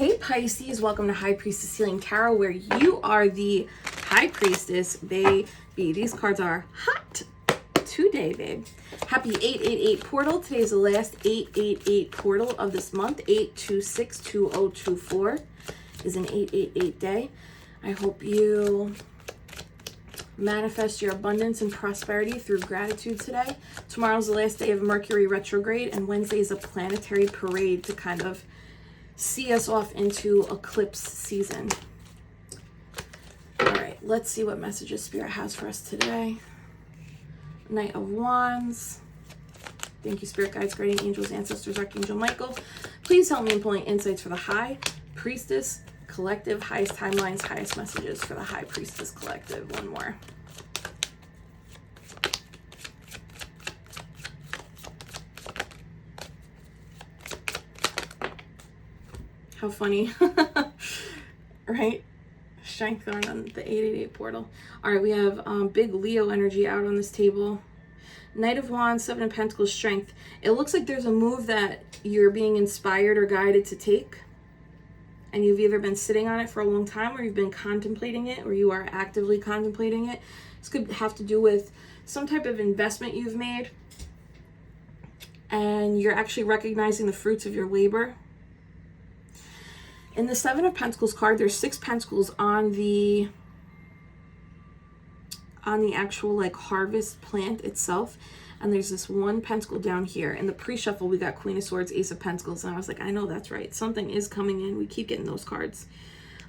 Hey Pisces, welcome to High Priestess Healing Tarot, where you are the High Priestess, baby. These cards are hot today, babe. Happy 888 portal. Today's the last 888 portal of this month. 8262024 is an 888 day. I hope you manifest your abundance and prosperity through gratitude today. Tomorrow's the last day of Mercury retrograde, and Wednesday is a planetary parade to kind of see us off into eclipse season. All right, let's see what messages Spirit has for us today. Knight of Wands. Thank you, Spirit Guides, Guardian Angels, Ancestors, Archangel Michael. Please help me in pulling insights for the High Priestess Collective. Highest timelines, highest messages for the High Priestess Collective. One more. How funny, right? Strength going on the 888 portal. All right, we have big Leo energy out on this table. Knight of Wands, Seven of Pentacles, Strength. It looks like there's a move that you're being inspired or guided to take. And you've either been sitting on it for a long time, or you've been contemplating it, or you are actively contemplating it. This could have to do with some type of investment you've made, and you're actually recognizing the fruits of your labor. In the Seven of Pentacles card, there's 6 pentacles on the actual like harvest plant itself, and there's this one pentacle down here. In the pre-shuffle, we got Queen of Swords, Ace of Pentacles, and I was like, I know that's right. Something is coming in. We keep getting those cards.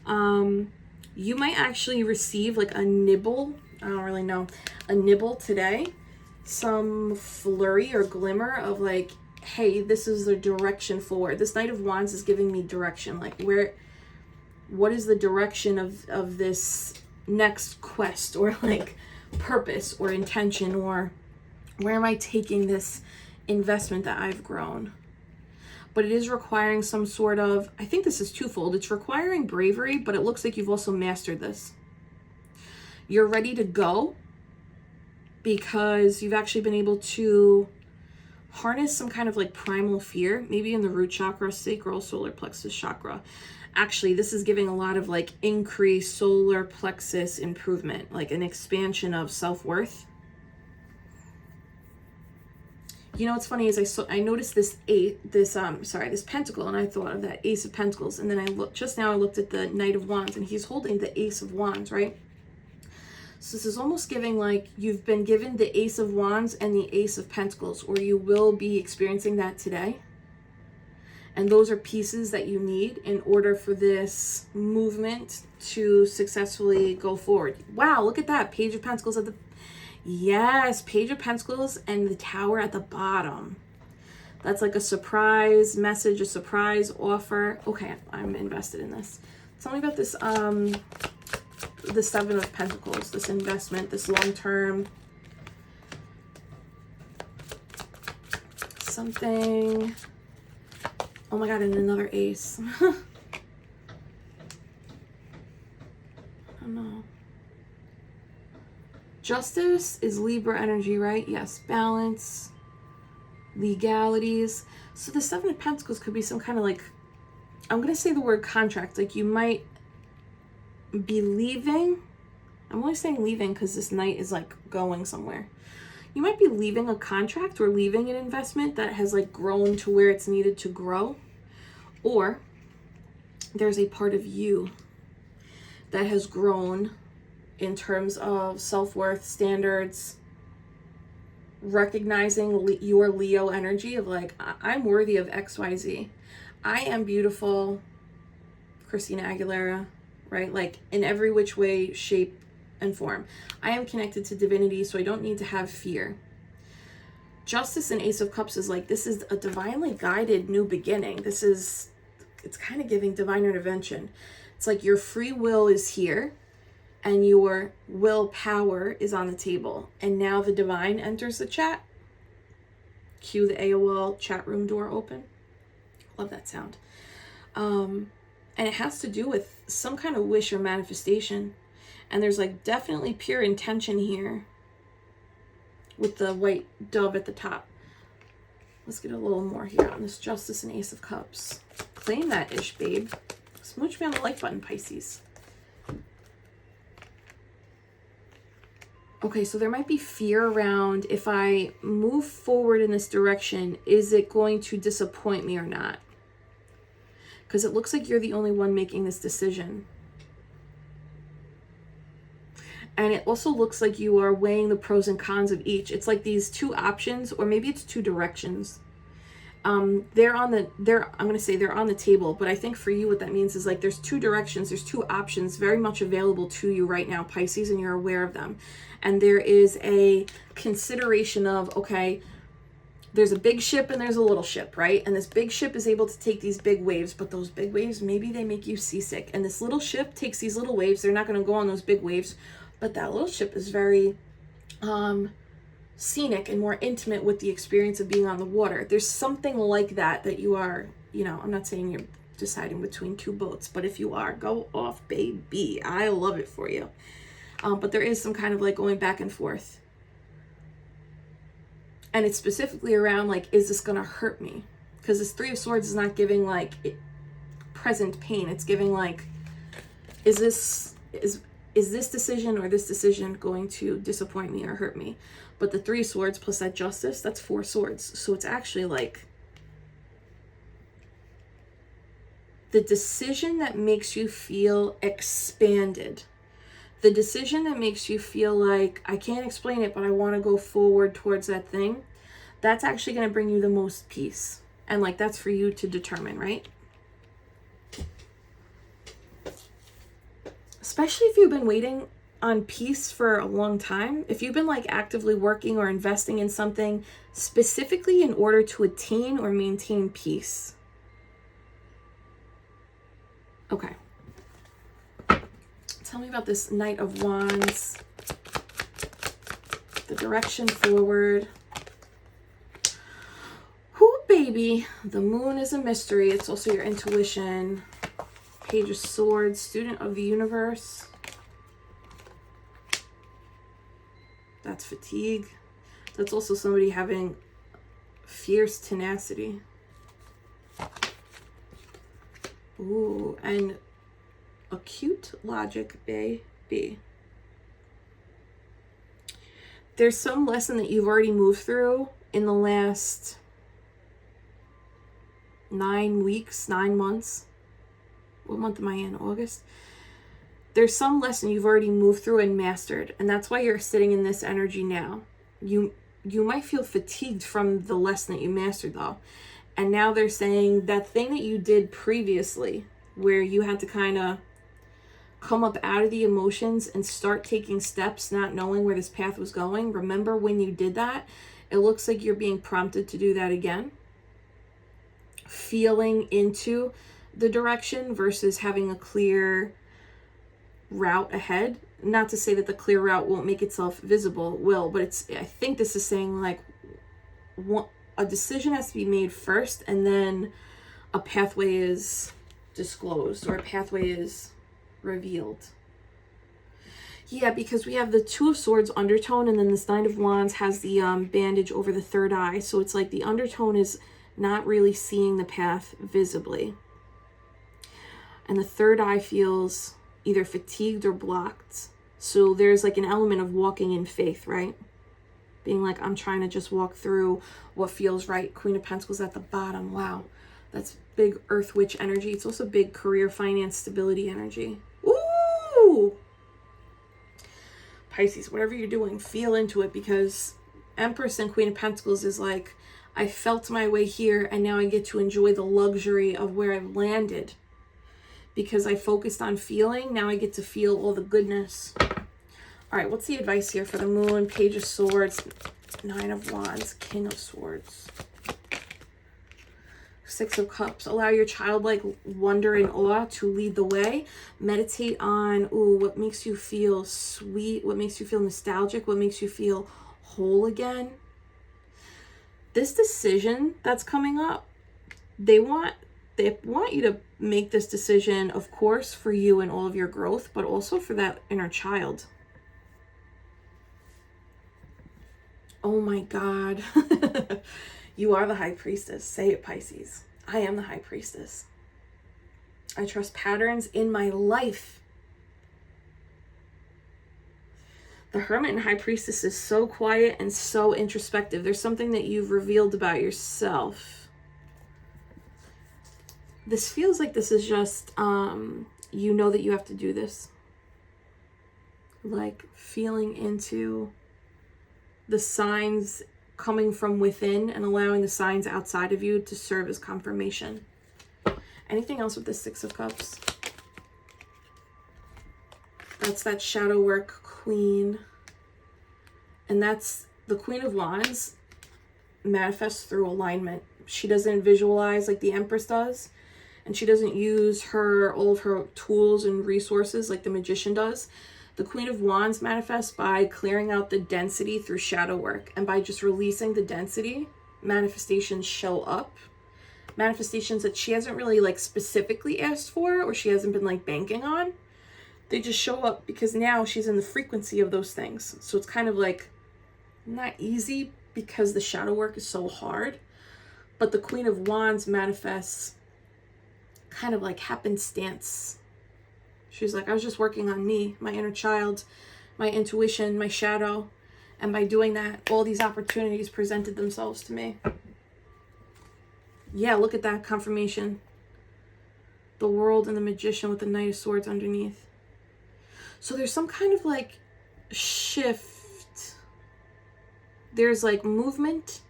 You might actually receive like a nibble. I don't really know. A nibble today. Some flurry or glimmer of like, hey, this is the direction forward. This Knight of Wands is giving me direction. Like, what is the direction of this next quest, or like purpose or intention, or where am I taking this investment that I've grown? But it is requiring some sort of, I think this is twofold. It's requiring bravery, but it looks like you've also mastered this. You're ready to go because you've actually been able to harness some kind of like primal fear, maybe in the root chakra, sacral, solar plexus chakra. Actually, this is giving a lot of like increased solar plexus improvement, like an expansion of self-worth. You know what's funny is I noticed this pentacle, and I thought of that Ace of Pentacles, and then I looked at the Knight of Wands, and he's holding the Ace of Wands, right? So this is almost giving like you've been given the Ace of Wands and the Ace of Pentacles, or you will be experiencing that today. And those are pieces that you need in order for this movement to successfully go forward. Wow, look at that. Page of Pentacles at the... Yes, Page of Pentacles and the Tower at the bottom. That's like a surprise message, a surprise offer. Okay, I'm invested in this. Tell me about this... the Seven of Pentacles, this investment, this long-term something. Oh my God, and another ace. I don't know. Justice is Libra energy, right? Yes. Balance, legalities. So the Seven of Pentacles could be some kind of like, I'm going to say the word contract. Like you might be leaving. I'm only saying leaving because this Knight is like going somewhere. You might be leaving a contract or leaving an investment that has like grown to where it's needed to grow, or there's a part of you that has grown in terms of self-worth standards, recognizing your Leo energy of like, I'm worthy of XYZ. I am beautiful, Christina Aguilera, right? Like in every which way, shape, and form. I am connected to divinity, so I don't need to have fear. Justice and Ace of Cups is like, this is a divinely guided new beginning. It's kind of giving divine intervention. It's like your free will is here and your willpower is on the table. And now the divine enters the chat. Cue the AOL chat room door open. Love that sound. And it has to do with some kind of wish or manifestation. And there's like definitely pure intention here with the white dove at the top. Let's get a little more here on this Justice and Ace of Cups. Claim that ish, babe. Smooch me on the like button, Pisces. Okay, so there might be fear around, if I move forward in this direction, is it going to disappoint me or not? Because it looks like you're the only one making this decision. And it also looks like you are weighing the pros and cons of each. It's like these two options, or maybe it's two directions. They're on the table, but I think for you what that means is like there's two directions, there's two options very much available to you right now, Pisces, and you're aware of them. And there is a consideration of, okay, there's a big ship and there's a little ship, right? And this big ship is able to take these big waves, but those big waves, maybe they make you seasick. And this little ship takes these little waves. They're not going to go on those big waves, but that little ship is very scenic and more intimate with the experience of being on the water. There's something like that you are, you know, I'm not saying you're deciding between two boats, but if you are, go off, baby. I love it for you. But there is some kind of like going back and forth. And it's specifically around like, is this going to hurt me? Because this Three of Swords is not giving like present pain. It's giving like, is this decision or this decision going to disappoint me or hurt me? But the Three of Swords plus that Justice, that's 4 swords. So it's actually like the decision that makes you feel expanded. The decision that makes you feel like, I can't explain it, but I want to go forward towards that thing. That's actually going to bring you the most peace. And like, that's for you to determine, right? Especially if you've been waiting on peace for a long time. If you've been like actively working or investing in something specifically in order to attain or maintain peace. Okay. Tell me about this Knight of Wands. The direction forward. Whoo, baby. The moon is a mystery. It's also your intuition. Page of Swords, student of the universe. That's fatigue. That's also somebody having fierce tenacity. Ooh, and acute logic, BAYBEEE. There's some lesson that you've already moved through in the last 9 weeks, 9 months. What month am I in? August? There's some lesson you've already moved through and mastered, and that's why you're sitting in this energy now. You might feel fatigued from the lesson that you mastered though. And now they're saying that thing that you did previously, where you had to kind of come up out of the emotions and start taking steps, not knowing where this path was going. Remember when you did that? It looks like you're being prompted to do that again. Feeling into the direction versus having a clear route ahead. Not to say that the clear route won't make itself visible, it will, but I think this is saying like a decision has to be made first, and then a pathway is disclosed or a pathway is revealed. Yeah, because we have the Two of Swords undertone, and then this Knight of Wands has the bandage over the third eye. So it's like the undertone is not really seeing the path visibly. And the third eye feels either fatigued or blocked. So there's like an element of walking in faith, right? Being like, I'm trying to just walk through what feels right. Queen of Pentacles at the bottom. Wow. That's big Earth Witch energy. It's also big career, finance, stability energy. Ooh! Pisces, whatever you're doing, feel into it, because Empress and Queen of Pentacles is like, I felt my way here and now I get to enjoy the luxury of where I've landed. Because I focused on feeling, now I get to feel all the goodness. All right, what's the advice here for the moon? Page of Swords, Nine of Wands, King of Swords. Six of Cups. Allow your childlike wonder and awe to lead the way. Meditate on, what makes you feel sweet, what makes you feel nostalgic, what makes you feel whole again. This decision that's coming up, they want you to make this decision, of course, for you and all of your growth, but also for that inner child. Oh my God. You are the High Priestess. Say it, Pisces. I am the High Priestess. I trust patterns in my life. The Hermit and High Priestess is so quiet and so introspective. There's something that you've revealed about yourself. This feels like this is just, you know that you have to do this. Like feeling into the signs coming from within and allowing the signs outside of you to serve as confirmation. Anything else with the Six of Cups? That's that shadow work queen. And that's the Queen of Wands manifests through alignment. She doesn't visualize like the Empress does. And she doesn't use all of her tools and resources like the Magician does. The Queen of Wands manifests by clearing out the density through shadow work. And by just releasing the density, manifestations show up. Manifestations that she hasn't really like specifically asked for, or she hasn't been like banking on. They just show up because now she's in the frequency of those things. So it's kind of like not easy because the shadow work is so hard. But the Queen of Wands manifests kind of like happenstance. She's like, I was just working on me, my inner child, my intuition, my shadow. And by doing that, all these opportunities presented themselves to me. Yeah, look at that confirmation. The World and the Magician with the Knight of Swords underneath. So there's some kind of like shift. There's like movement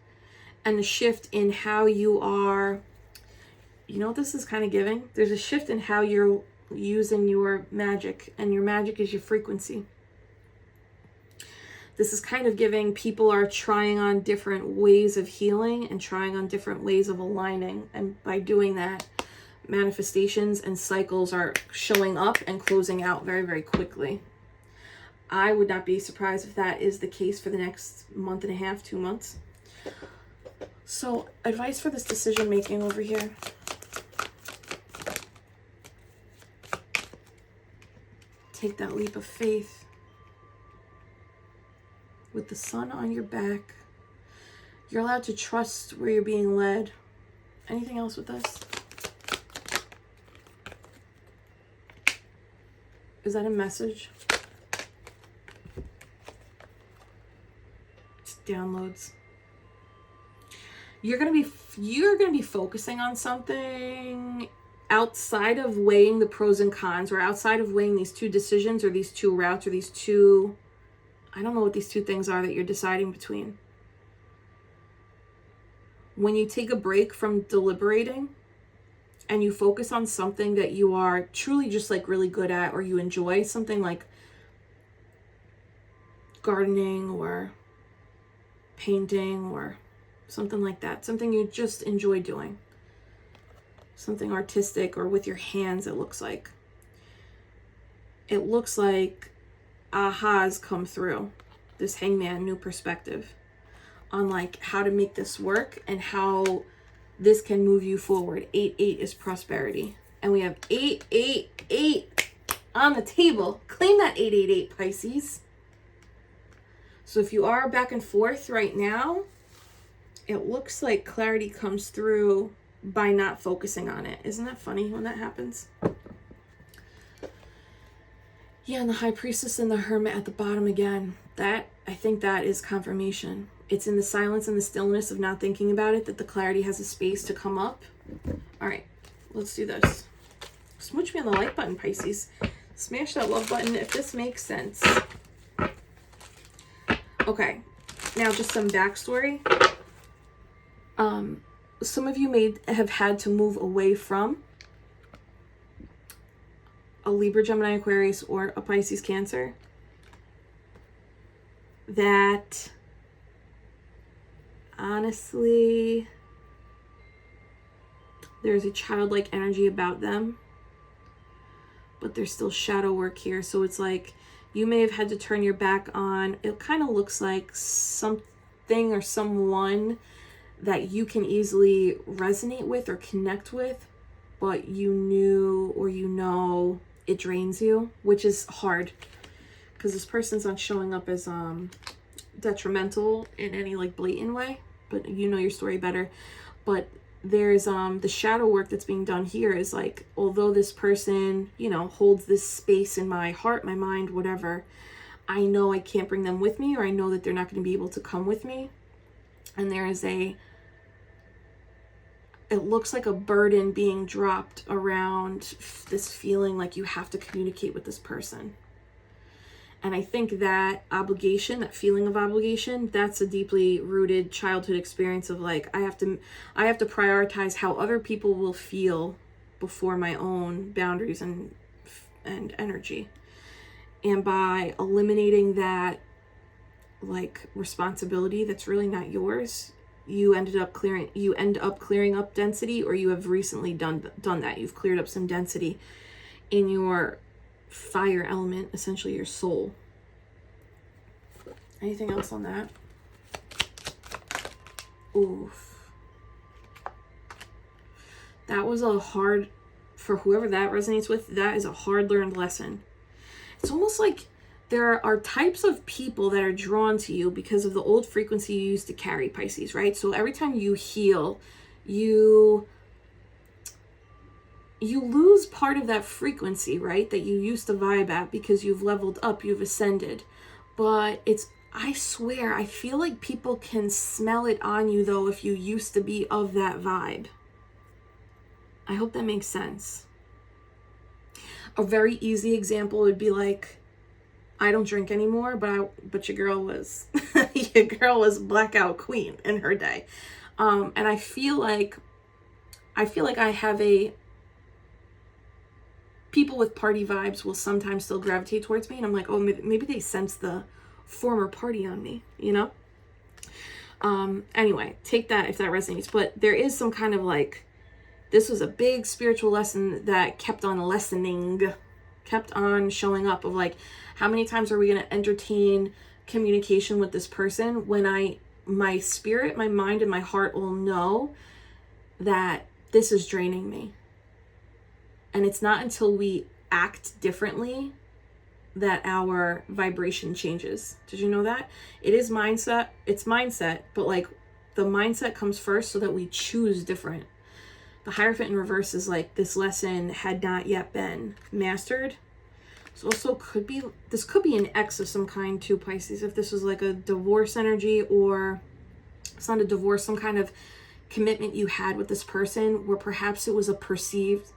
and a shift in how you are. You know what this is kind of giving? There's a shift in how you're using your magic, and your magic is your frequency. This is kind of giving people are trying on different ways of healing and trying on different ways of aligning. And by doing that, manifestations and cycles are showing up and closing out very, very quickly. I would not be surprised if that is the case for the next month and a half, 2 months. So advice for this decision making over here. Take that leap of faith. With the sun on your back, you're allowed to trust where you're being led. Anything else with this? Is that a message? It's downloads. You're gonna be focusing on something outside of weighing the pros and cons, or outside of weighing these two decisions or these two routes or these two, I don't know what these two things are that you're deciding between. When you take a break from deliberating and you focus on something that you are truly just like really good at, or you enjoy, something like gardening or painting or something like that, something you just enjoy doing, something artistic or with your hands, it looks like ahas come through. This Hangman, new perspective on like how to make this work and how this can move you forward. 8-8 is prosperity, and we have 8-8-8 on the table. Claim that 8-8-8, Pisces. So if you are back and forth right now, it looks like clarity comes through by not focusing on it. Isn't that funny when that happens? Yeah, and the High Priestess and the Hermit at the bottom again. I think that is confirmation. It's in the silence and the stillness of not thinking about it that the clarity has a space to come up. All right, let's do this. Smooch me on the like button, Pisces. Smash that love button if this makes sense. Okay, now just some backstory. Some of you may have had to move away from a Libra, Gemini, Aquarius, or a Pisces, Cancer. That honestly, there's a childlike energy about them, but there's still shadow work here. So it's like you may have had to turn your back on, it kind of looks like something or someone that you can easily resonate with or connect with, but you knew or you know it drains you, which is hard because this person's not showing up as detrimental in any like blatant way, but you know your story better. But there's the shadow work that's being done here is like, although this person, you know, holds this space in my heart, my mind, whatever, I know I can't bring them with me, or I know that they're not going to be able to come with me. And there is it looks like a burden being dropped around this feeling like you have to communicate with this person. And I think that obligation, that feeling of obligation, that's a deeply rooted childhood experience of like, I have to prioritize how other people will feel before my own boundaries and energy. And by eliminating that like responsibility that's really not yours, you end up clearing up density, or you have recently done that. You've cleared up some density in your fire element, essentially your soul. Anything else on that? Oof. That was a hard, for whoever that resonates with, that is a hard learned lesson. It's almost like there are types of people that are drawn to you because of the old frequency you used to carry, Pisces, right? So every time you heal, you lose part of that frequency, right? That you used to vibe at because you've leveled up, you've ascended. But I swear, I feel like people can smell it on you though if you used to be of that vibe. I hope that makes sense. A very easy example would be like, I don't drink anymore, but your girl was blackout queen in her day. And I feel like I have people with party vibes will sometimes still gravitate towards me, and I'm like, oh, maybe they sense the former party on me, you know? Anyway, take that if that resonates. But there is some kind of like, this was a big spiritual lesson that kept on showing up of like, how many times are we going to entertain communication with this person when my spirit, my mind, and my heart will know that this is draining me. And it's not until we act differently that our vibration changes. Did you know that? It is mindset. It's mindset, but like the mindset comes first so that we choose different. The Hierophant in reverse is like, this lesson had not yet been mastered. So also this could be an ex of some kind too, Pisces. If this was like a divorce energy, or it's not a divorce, some kind of commitment you had with this person where perhaps it was a perceived,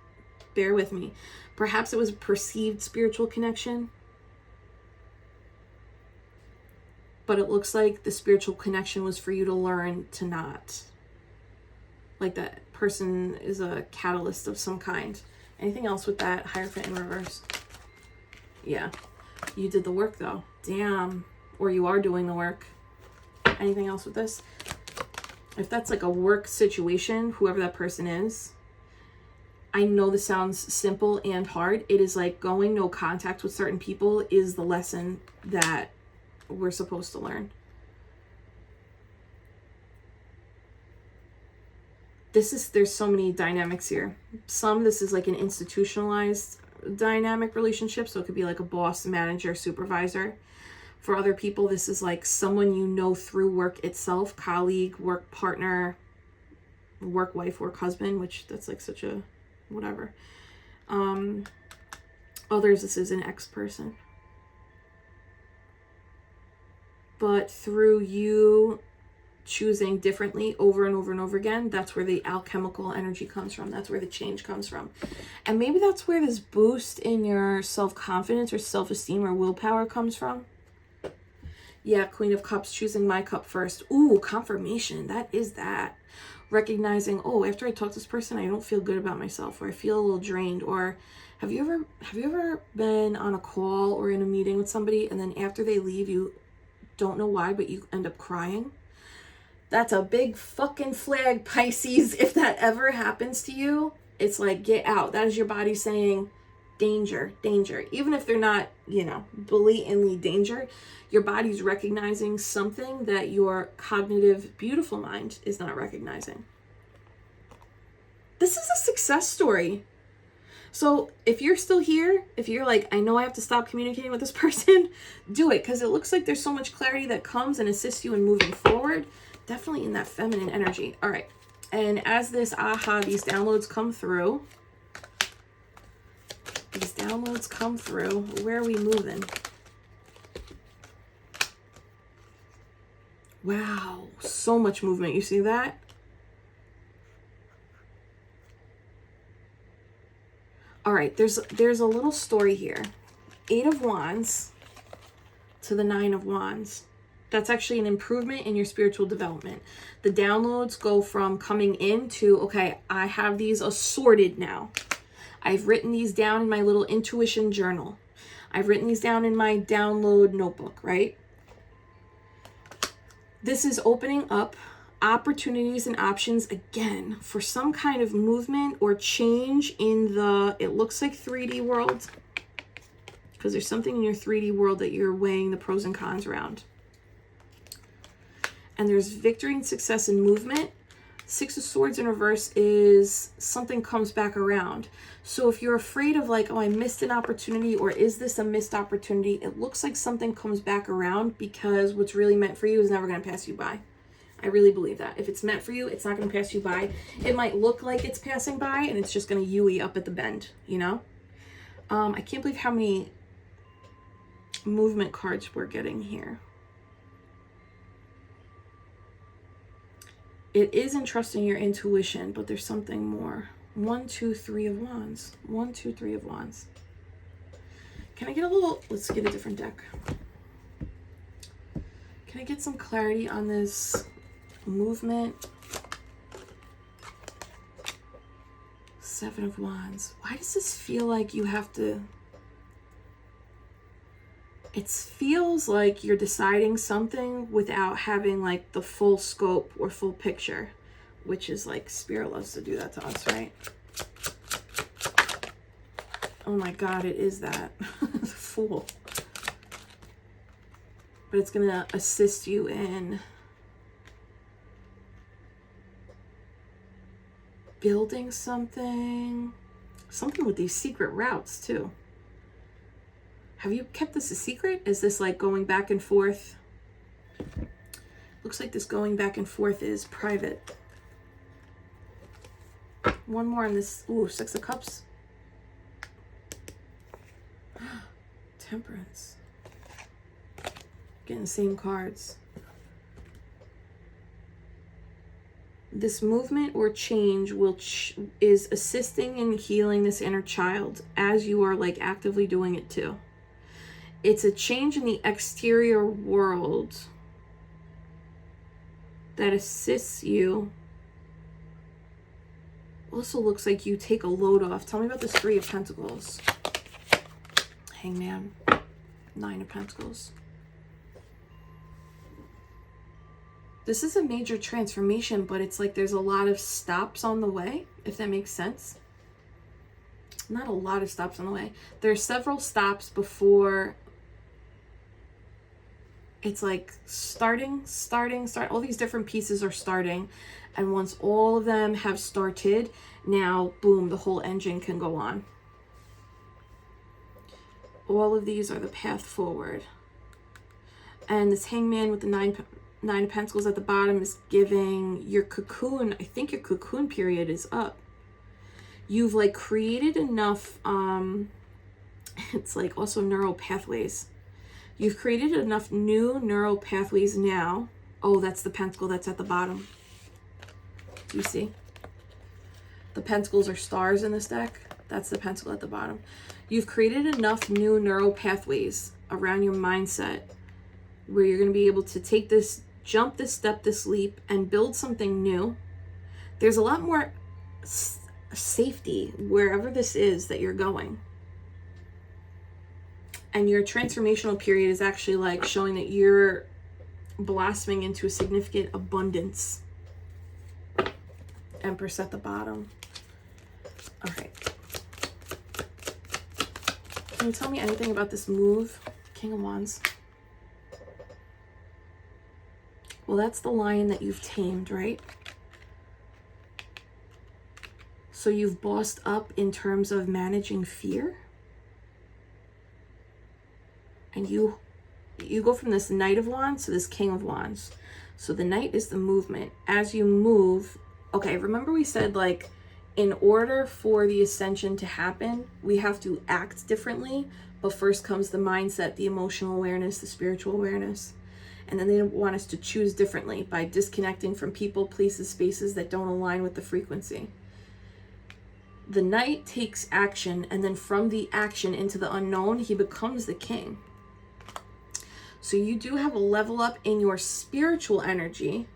bear with me, perhaps it was a perceived spiritual connection. But it looks like the spiritual connection was for you to learn to not. Like that person is a catalyst of some kind. Anything else with that Hierophant in reverse? Yeah, you did the work though. Damn. Or you are doing the work. Anything else with this? If that's like a work situation, whoever that person is, I know this sounds simple and hard. It is like going no contact with certain people is the lesson that we're supposed to learn. There's so many dynamics here. This is like an institutionalized dynamic relationship, so it could be like a boss, manager, supervisor. For other people, this is like someone you know through work itself, colleague, work partner, work wife, work husband, which that's like such a whatever. Others, this is an ex-person. But through you choosing differently over and over and over again, that's where the alchemical energy comes from. That's where the change comes from. And maybe that's where this boost in your self-confidence or self-esteem or willpower comes from. Yeah, Queen of Cups, choosing my cup first. Ooh, confirmation. That is that. Recognizing, oh, after I talk to this person, I don't feel good about myself, or I feel a little drained. Or have you ever been on a call or in a meeting with somebody, and then after they leave, you don't know why, but you end up crying? That's a big fucking flag, Pisces. If that ever happens to you, it's like, get out. That is your body saying, danger, danger. Even if they're not, blatantly danger, your body's recognizing something that your cognitive, beautiful mind is not recognizing. This is a success story. So if you're still here, if you're like, I know I have to stop communicating with this person, do it. Because it looks like there's so much clarity that comes and assists you in moving forward. Definitely in that feminine energy. All right. And as these downloads come through, where are we moving? Wow, so much movement. You see that? All right, there's a little story here. 8 of Wands to the 9 of Wands. That's actually an improvement in your spiritual development. The downloads go from coming in to, okay, I have these assorted now. I've written these down in my little intuition journal. I've written these down in my download notebook, right? This is opening up opportunities and options again for some kind of movement or change in the, it looks like 3D world, because there's something in your 3D world that you're weighing the pros and cons around. And there's victory and success in movement. 6 of Swords in reverse is something comes back around. So if you're afraid of like, oh, I missed an opportunity, or is this a missed opportunity? It looks like something comes back around, because what's really meant for you is never going to pass you by. I really believe that. If it's meant for you, it's not going to pass you by. It might look like it's passing by, and it's just going to Yui up at the bend, you know? I can't believe how many movement cards we're getting here. It is entrusting your intuition, but there's something more. 1, 2, 3 of Wands. 1, 2, 3 of Wands. Can I get a little, let's get a different deck. Can I get some clarity on this movement? 7 of Wands. Why does this feel like you have to, it feels like you're deciding something without having like the full scope or full picture, which is like Spirit loves to do that to us, right? Oh my God, it is that. The Fool. But it's going to assist you in building something with these secret routes too. Have you kept this a secret? Is this like going back and forth? Looks like this going back and forth is private. One more on this. Ooh, 6 of Cups. Temperance. Getting the same cards. This movement or change is assisting in healing this inner child as you are like actively doing it too. It's a change in the exterior world that assists you. Also looks like you take a load off. Tell me about this 3 of Pentacles. Hangman. 9 of Pentacles. This is a major transformation, but it's like there's a lot of stops on the way, if that makes sense. Not a lot of stops on the way. There's several stops before it's like starting. All these different pieces are starting. And once all of them have started, now, boom, the whole engine can go on. All of these are the path forward. And this Hangman with the 9 of Pentacles at the bottom is giving your cocoon. I think your cocoon period is up. You've like created enough, it's like also neural pathways. You've created enough new neural pathways now. Oh, that's the pentacle that's at the bottom. Do you see? The pentacles are stars in this deck. That's the pentacle at the bottom. You've created enough new neural pathways around your mindset where you're going to be able to take this, jump this step, this leap, and build something new. There's a lot more safety wherever this is that you're going. And your transformational period is actually like showing that you're blossoming into a significant abundance. Empress at the bottom. All right. Can you tell me anything about this move? King of Wands. Well, that's the lion that you've tamed, right? So you've bossed up in terms of managing fear. And you go from this Knight of Wands to this King of Wands. So the Knight is the movement. As you move, Okay, remember we said, like, in order for the ascension to happen, we have to act differently. But first comes the mindset, the emotional awareness, the spiritual awareness. And then they want us to choose differently by disconnecting from people, places, spaces that don't align with the frequency. The knight takes action, and then from the action into the unknown, he becomes the king. So you do have a level up in your spiritual energy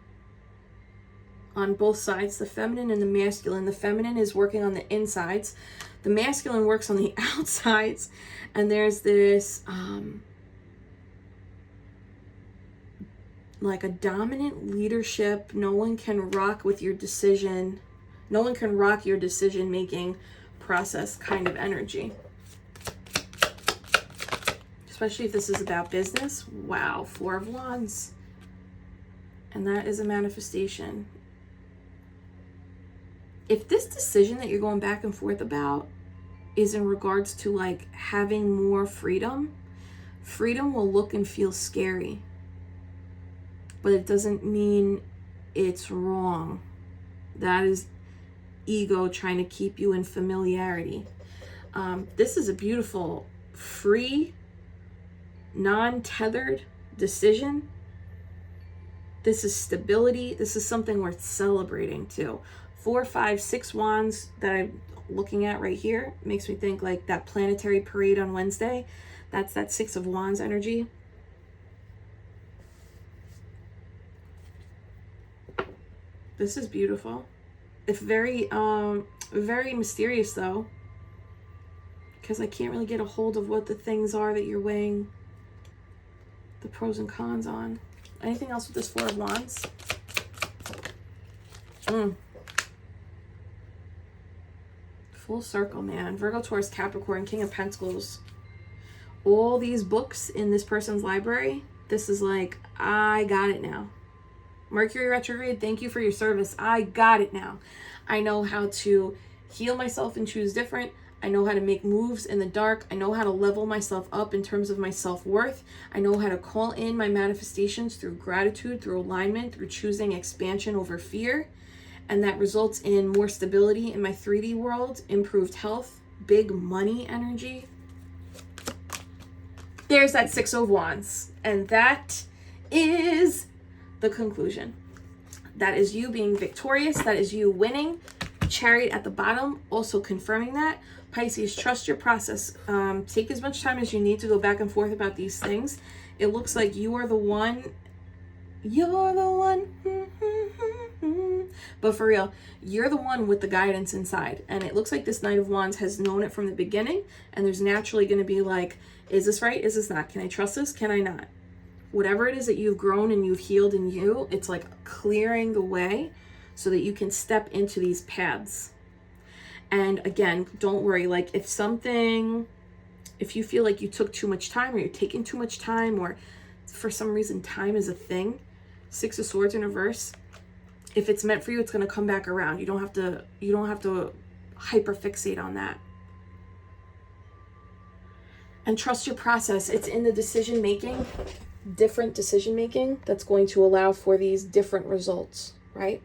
on both sides, the feminine and the masculine. The feminine is working on the insides. The masculine works on the outsides. And there's this, like a dominant leadership. No one can rock with your decision. No one can rock your decision-making process kind of energy. Especially if this is about business. Wow, Four of Wands. And that is a manifestation. If this decision that you're going back and forth about is in regards to like having more freedom, freedom will look and feel scary. But it doesn't mean it's wrong. That is ego trying to keep you in familiarity. This is a beautiful, free, non-tethered decision. This is stability. This is something worth celebrating too. 4, 5, 6 wands that I'm looking at right here makes me think like that planetary parade on Wednesday. That's that 6 of Wands energy. This is beautiful. It's very mysterious though, because I can't really get a hold of what the things are that you're weighing the pros and cons on. Anything else with this 4 of Wands? Full circle, man. Virgo, Taurus, Capricorn, King of Pentacles. All these books in this person's library, this is like, I got it now. Mercury retrograde, thank you for your service. I got it now. I know how to heal myself and choose different. I know how to make moves in the dark. I know how to level myself up in terms of my self-worth. I know how to call in my manifestations through gratitude, through alignment, through choosing expansion over fear. And that results in more stability in my 3D world, improved health, big money energy. There's that 6 of Wands. And that is the conclusion. That is you being victorious. That is you winning. Chariot at the bottom, also confirming that. Pisces, trust your process. Take as much time as you need to go back and forth about these things. It looks like you are the one. You're the one. But for real, you're the one with the guidance inside. And it looks like this Knight of Wands has known it from the beginning. And there's naturally going to be like, is this right? Is this not? Can I trust this? Can I not? Whatever it is that you've grown and you've healed in you, it's like clearing the way so that you can step into these paths. And again, don't worry. Like if you feel like you took too much time or you're taking too much time, or for some reason time is a thing, 6 of Swords in reverse, if it's meant for you, it's going to come back around. You don't have to hyper fixate on that. And trust your process. It's in the decision making, different decision making, that's going to allow for these different results, right?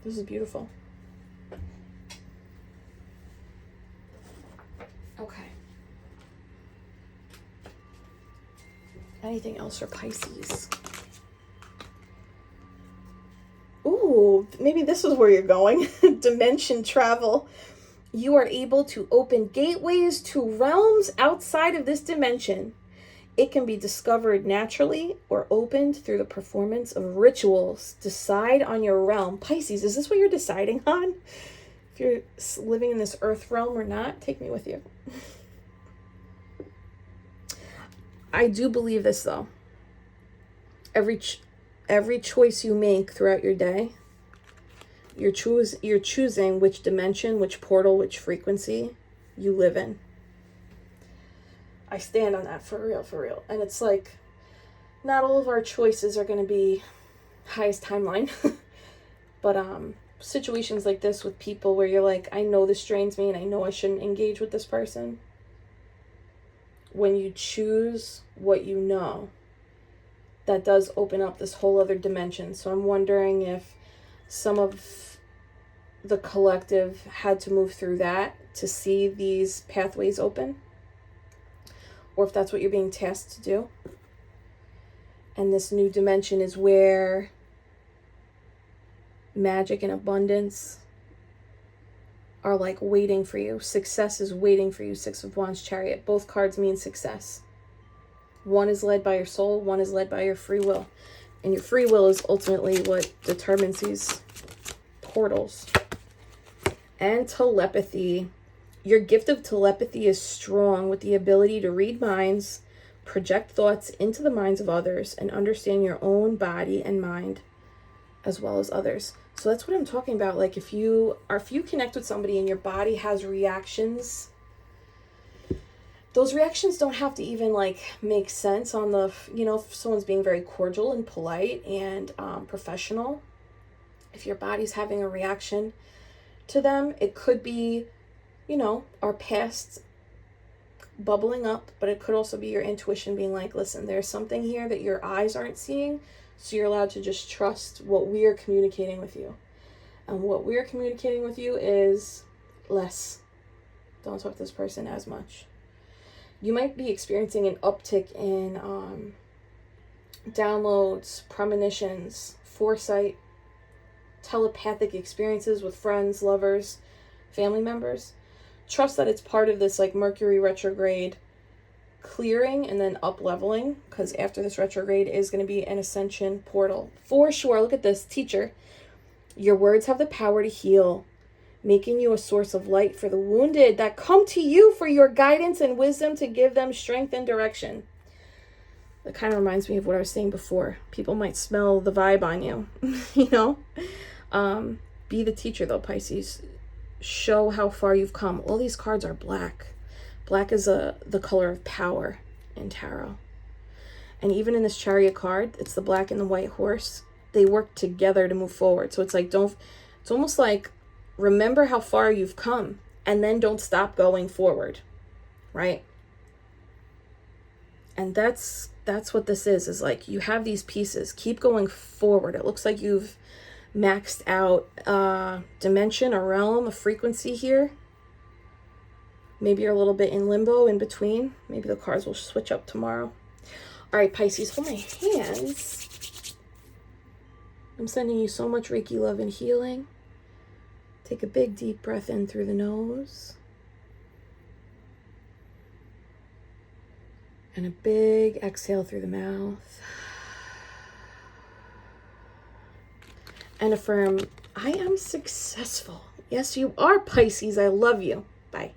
This is beautiful. Okay. Anything else for Pisces? Ooh, maybe this is where you're going. Dimension travel. You are able to open gateways to realms outside of this dimension. It can be discovered naturally or opened through the performance of rituals. Decide on your realm. Pisces, is this what you're deciding on? If you're living in this earth realm or not, take me with you. I do believe this though. Every choice you make throughout your day, you're choosing which dimension, which portal, which frequency you live in. I stand on that for real. And it's like, not all of our choices are going to be highest timeline. But situations like this with people where you're like, I know this drains me and I know I shouldn't engage with this person. When you choose what you know, that does open up this whole other dimension. So I'm wondering if some of the collective had to move through that to see these pathways open, or if that's what you're being tasked to do. And this new dimension is where magic and abundance are like waiting for you. Success is waiting for you. Six of Wands, Chariot. Both cards mean success. One is led by your soul, one is led by your free will. And your free will is ultimately what determines these portals. And telepathy. Your gift of telepathy is strong, with the ability to read minds, project thoughts into the minds of others, and understand your own body and mind as well as others. So that's what I'm talking about. Like if you connect with somebody and your body has reactions, those reactions don't have to even like make sense on the, you know, if someone's being very cordial and polite and professional. If your body's having a reaction to them, it could be, you know, our past bubbling up, but it could also be your intuition being like, listen, there's something here that your eyes aren't seeing, so you're allowed to just trust what we're communicating with you. And what we're communicating with you is less. Don't talk to this person as much. You might be experiencing an uptick in downloads, premonitions, foresight, telepathic experiences with friends, lovers, family members. Trust that it's part of this like Mercury retrograde clearing and then up leveling, because after this retrograde is going to be an ascension portal for sure. Look at this, teacher. Your words have the power to heal, making you a source of light for the wounded that come to you for your guidance and wisdom to give them strength and direction. That kind of reminds me of what I was saying before. People might smell the vibe on you, you know? Be the teacher though, Pisces. Show how far you've come. All these cards are black. Black is the color of power in tarot. And even in this Chariot card, it's the black and the white horse. They work together to move forward. So it's like, it's almost like, remember how far you've come and then don't stop going forward, right? And that's what this is like, you have these pieces, keep going forward. It looks like you've maxed out dimension, a realm, a frequency here. Maybe you're a little bit in limbo in between. Maybe the cards will switch up tomorrow. All right, Pisces, hold my hands. I'm sending you so much Reiki love and healing. Take a big deep breath in through the nose. And a big exhale through the mouth. And affirm, I am successful. Yes, you are, Pisces. I love you. Bye.